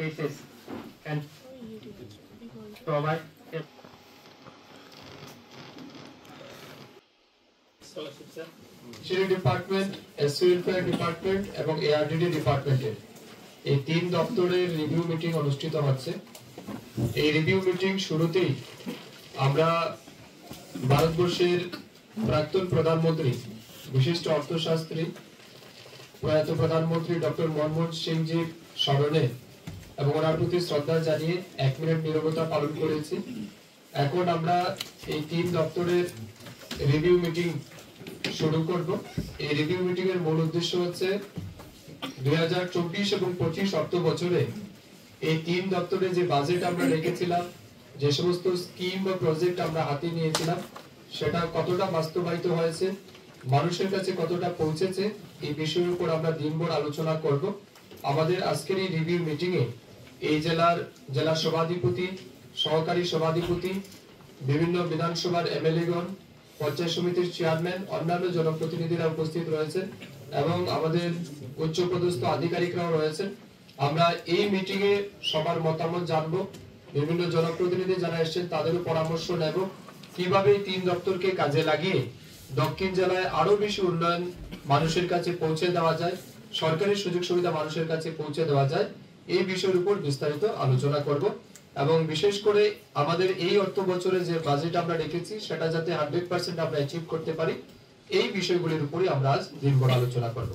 cases and provide fishery department, SC welfare department এবং ARDD ডিপার্টমেন্টের এই তিন দপ্তরের রিভিউ মিটিং অনুষ্ঠিত হচ্ছে। এই রিভিউ মিটিং শুরুতেই আমরা ভারতবর্ষের প্রাক্তন প্রধানমন্ত্রী, বিশিষ্ট অর্থশাস্ত্রী প্রয়াত প্রধানমন্ত্রী ডক্টর মনমোহন সিংজির স্মরণে এবং ওনার প্রতি শ্রদ্ধা জানিয়ে 1 মিনিট নীরবতা পালন করেছি। এখন আমরা এই তিন দপ্তরের রিভিউ মিটিং শুরু করব। এই রিভিউ মিটিং এর মূল উদ্দেশ্য হচ্ছে 2024 এবং 25 অর্থ বছরে এই তিন দপ্তরে যে বাজেট আমরা রেখেছিলাম, যে সমস্ত স্কিম বা প্রজেক্ট আমরা হাতে নিয়েছিলাম, সেটা কতটা বাস্তবায়িত হয়েছে, মানুষের কাছে কতটা পৌঁছেছে, এই বিষয়ের উপর আমরা দিনভর আলোচনা করব। আমাদের আজকের এই রিভিউ মিটিং এ এই জেলা সভাধিপতি, সহকারী সভাধিপতি, বিভিন্ন বিধানসভার এমএলএগণ, পঞ্চায়েত সমিতির চেয়ারম্যান, অন্যান্য জনপ্রতিনিধিরা উপস্থিত রয়েছেন এবং আমাদের উচ্চপদস্থ আধিকারিকরাও রয়েছেন। আমরা এই মিটিং এ সবার মতামত জানবো, বিভিন্ন জনপ্রতিনিধি যারা এসেছেন তাদেরও পরামর্শ নেব, কিভাবে এই তিন দপ্তরকে কাজে লাগিয়ে দক্ষিণ জেলায় আরো বেশি উন্নয়ন মানুষের কাছে পৌঁছে দেওয়া যায়, সরকারি সুযোগ সুবিধা মানুষের কাছে পৌঁছে দেওয়া যায়, এই বিষয়ের উপর বিস্তারিত আলোচনা করব। এবং বিশেষ করে আমাদের এই অর্থ বছরে যে বাজেট আমরা রেখেছি সেটা যাতে 100% আমরা অ্যাচিভ করতে পারি, এই বিষয়গুলির উপরই আমরা আজ দিনভর আলোচনা করব।